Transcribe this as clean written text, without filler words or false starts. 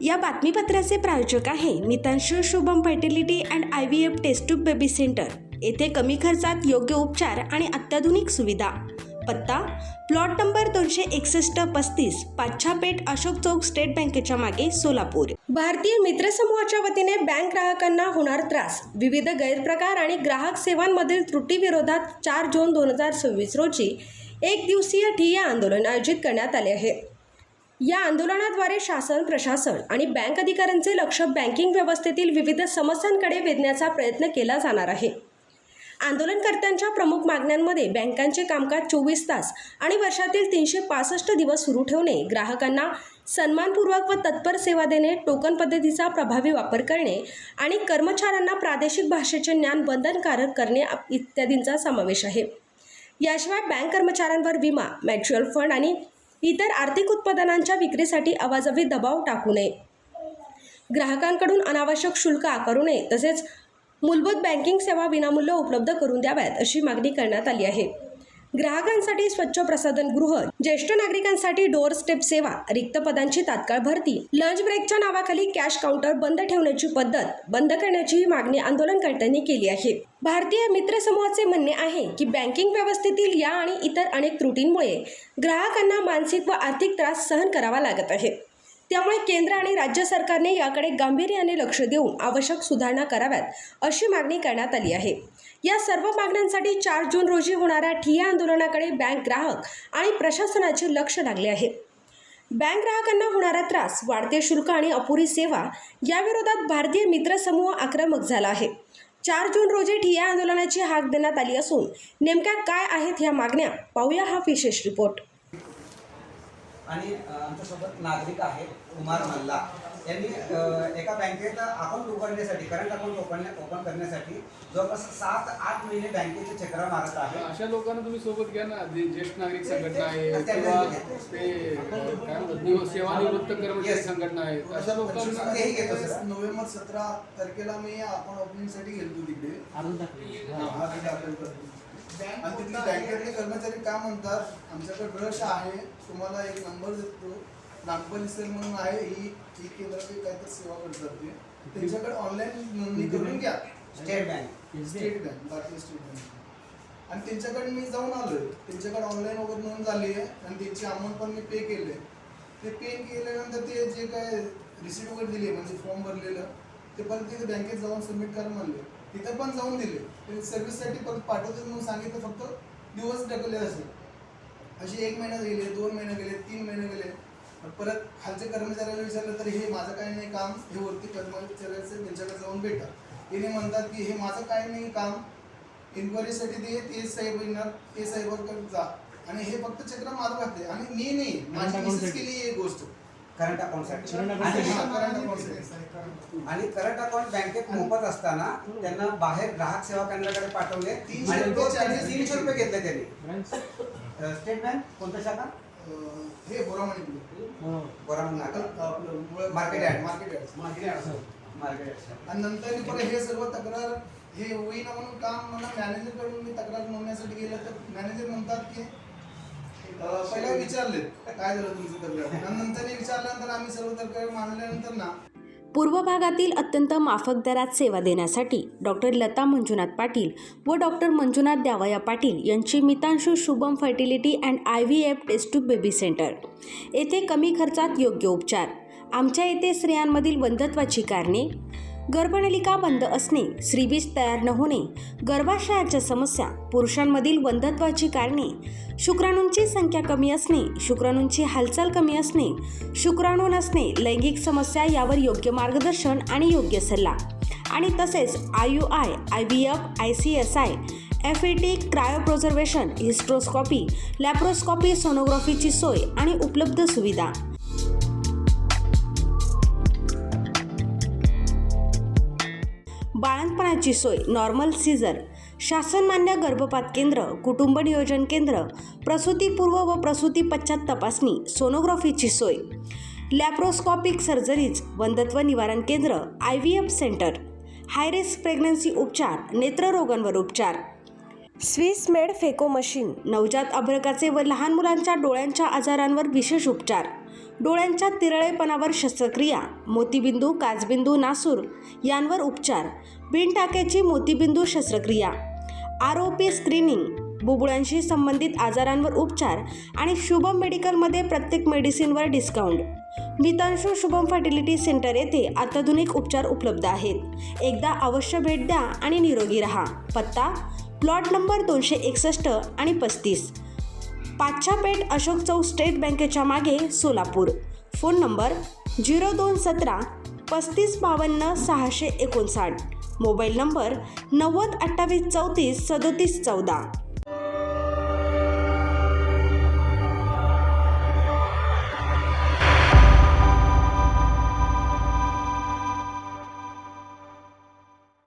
या बातमीपत्राचे प्रायोजक आहे Mitansh Shubham fertility and IVF test tube baby centre. येथे कमी खर्चात योग्य उपचार आणि अत्याधुनिक सुविधा। पत्ता plot number 261-35 Pachhapeth Ashok Chowk state बँकेच्या मागे सोलापूर। भारतीय मित्र समूहाच्या वतीने बँक ग्राहकांना होणार त्रास, विविध गैरप्रकार आणि ग्राहक सेवांमधील त्रुटी विरोधात 4 जून 2026 रोजी एक दिवसीय ठिय्या आंदोलन आयोजित करण्यात आले आहे। या आंदोलनाद्वारे शासन, प्रशासन आणि बँक अधिकाऱ्यांचे लक्ष बँकिंग व्यवस्थेतील विविध समस्यांकडे वेधण्याचा प्रयत्न केला जाणार आहे। आंदोलनकर्त्यांच्या प्रमुख मागण्यांमध्ये बँकांचे कामकाज 24 तास आणि वर्षातील 365 दिवस सुरू ठेवणे, ग्राहकांना सन्मानपूर्वक व तत्पर सेवा देणे, टोकन पद्धतीचा प्रभावी वापर करणे आणि कर्मचाऱ्यांना प्रादेशिक भाषेचे ज्ञान बंधनकारक करणे इत्यादींचा समावेश आहे। याशिवाय बँक कर्मचाऱ्यांवर विमा, म्युच्युअल फंड आणि इतर आर्थिक उत्पादनांच्या विक्रीसाठी अवाजवी दबाव टाकू नये, ग्राहकांकडून अनावश्यक शुल्क आकारू नये, तसेच मूलभूत बँकिंग सेवा विनामूल्य उपलब्ध करून द्याव्यात अशी मागणी करण्यात आली आहे। ग्राहकांसाठी स्वच्छ प्रसाधन गृह, ज्येष्ठ नागरिकांसाठी डोअर स्टेप सेवा, रिक्त पदांची तात्काळ भरती, लंच ब्रेकच्या नावाखाली कॅश काउंटर बंद ठेवण्याची पद्धत बंद करण्याची मागणी आंदोलनकर्त्यांनी केली आहे। भारतीय मित्र समूहाचे म्हणणे आहे की बँकिंग व्यवस्थेतील या आणि इतर अनेक त्रुटींमुळे ग्राहकांना मानसिक व आर्थिक त्रास सहन करावा लागत आहे। त्यामुळे केंद्र आणि राज्य सरकारने याकडे गांभीर्याने लक्ष देऊन आवश्यक सुधारणा कराव्यात अशी मागणी करण्यात आली आहे। या सर्व मागण्यांसाठी 4 जून रोजी होणाऱ्या ठिय्या आंदोलनाकडे बँक ग्राहक आणि प्रशासनाचे लक्ष लागले आहे। बँक ग्राहकांना होणारा त्रास, वाढते शुल्क आणि अपुरी सेवा याविरोधात भारतीय मित्र समूह आक्रमक झाला आहे। 4 जून रोजी ठिय्या आंदोलनाची हाक देण्यात आली असून नेमक्या काय आहेत या मागण्या, पाहूया हा विशेष रिपोर्ट। आणि आमच्यासोबत नागरिक आहेत कुमार मल्ला यांनी एका बँकेत अकाउंट उघडण्यासाठी, करंट अकाउंट ओपन करण्यासाठी जवळपास 7-8 महिने बँकेचे चक्रा मारत आहे। अशा लोकांना तुम्ही सोबत घ्या ना, जे ज्येष्ठ नागरिक संघटना आहे किंवा ते काय म्हणतात सेवानिवृत्त कर्मचारी संघटना आहेत, अशा लोकांना तेही घेतो सर। नोव्हेंबर 17 तारखेला मी अकाउंट ओपनिंगसाठी गेलो तिकडे आणि तिथले बँकेतले कर्मचारी काय म्हणतात, आमच्याकडे रश आहे, तुम्हाला एक नंबर देतो, नागपल्ली सेल म्हणून आहे, ही केंद्राची काहीतरी सेवा करतात ते, त्यांच्याकडे ऑनलाईन नोंदणी करून घ्या। स्टेट बँक भारतीय स्टेट बँक। आणि त्यांच्याकडे मी जाऊन आलोय, त्यांच्याकडे ऑनलाईन वगैरे नोंद झाली आहे आणि त्यांची अमाऊंट पण मी पे केले। ते पे केल्यानंतर ते जे काय रिसिप्ट वगैरे दिली, म्हणजे फॉर्म भरलेलं, ते परत तिथे बँकेत जाऊन सबमिट करा म्हणले, तिथं पण जाऊन दिले, ते सर्व्हिससाठी परत पाठवतात म्हणून सांगितलं, फक्त दिवस ढकलले असे 1 महिना गेले, 2 महिने गेले, 3 महिने गेले। परत खालच्या कर्मचाऱ्याला विचारलं तर हे माझं काही नाही काम, हे वरती कर्मचाऱ्याचं त्यांच्याकडे जाऊन भेटा, ते म्हणतात की हे माझं काही नाही काम, इन्क्वायरीसाठी ते साहेब येणार, ते साहेबांकडे जा, आणि हे फक्त चक्र मारू घातले। आणि मी नाही, माझी मिसेस केली ही गोष्ट करंट अकाउंटसाठी। आणि करंट अकाउंट बँकेत मोफत असताना त्यांना बाहेर ग्राहक सेवा केंद्राकडे पाठवले, 300 रुपये घेतले त्यांनी। स्टेट बँक कोणत्या शाखा? हे बोरामणी मार्केट आणि नंतर परत हे सर्व तक्रार हे होईना म्हणून काम मला मॅनेजरकडून मी तक्रार नोंदण्यासाठी गेलं तर मॅनेजर म्हणतात की पहिला विचारले काय झालं तुमची तक्रार, आणि नंतर विचारल्यानंतर आम्ही सर्व तक्रार मांडल्यानंतर ना पूर्व भागातील अत्यंत माफक दरात सेवा देण्यासाठी डॉक्टर लता मंजुनाथ पाटील व डॉक्टर मंजुनाथ द्यावया पाटील यांची Mitanshu Shubham fertility and IVF test tube baby centre. येथे कमी खर्चात योग्य उपचार। आमच्या येथे स्त्रियांमधील वंध्यत्वाची कारणे, गर्भनलिका बंद असणे, श्रीबीज तयार न होणे, गर्भाशयाच्या समस्या, पुरुषांमधील वंध्यत्वाची कारणे, शुक्राणूंची संख्या कमी असणे, शुक्राणूंची हालचाल कमी असणे, शुक्राणू नसणे, लैंगिक समस्या यावर योग्य मार्गदर्शन आणि योग्य सल्ला, आणि तसेच IUI, IVF, ICSI, FET, क्रायोप्रिझर्वेशन, हिस्ट्रोस्कॉपी, लॅप्रोस्कॉपी, सोनोग्राफीची सोय आणि उपलब्ध सुविधा। बाळंतपणाची सोय, नॉर्मल सीझर, शासनमान्य गर्भपात केंद्र, कुटुंब नियोजन केंद्र, प्रसूतीपूर्व व प्रसूती पश्चात तपासणी, सोनोग्राफीची सोय, लॅप्रोस्कॉपिक सर्जरीज, वंध्यत्व निवारण केंद्र, IVF centre, high risk pregnancy उपचार, नेत्ररोगांवर उपचार, स्विस मेड फेको मशीन, नवजात अर्भकाचे व लहान मुलांच्या डोळ्यांच्या आजारांवर विशेष उपचार, डोळ्यांच्या तिरळेपणावर शस्त्रक्रिया, मोतीबिंदू, काचबिंदू, नासूर यांवर उपचार, बिनटाक्याची मोतीबिंदू शस्त्रक्रिया, आरओपी स्क्रीनिंग, बुबुळांशी संबंधित आजारांवर उपचार आणि शुभम मेडिकलमध्ये प्रत्येक मेडिसिनवर डिस्काउंट. मितांशू शुभम फर्टिलिटी सेंटर येथे अत्याधुनिक उपचार उपलब्ध आहेत. एकदा अवश्य भेट द्या आणि निरोगी रहा. पत्ता प्लॉट नंबर 261 आणि 35, पाच्छापेठ, अशोक चौक, स्टेट बँकेच्या मागे, Solapur. Phone number 0217 3552 659. Mobile number 90 28 34 37 14.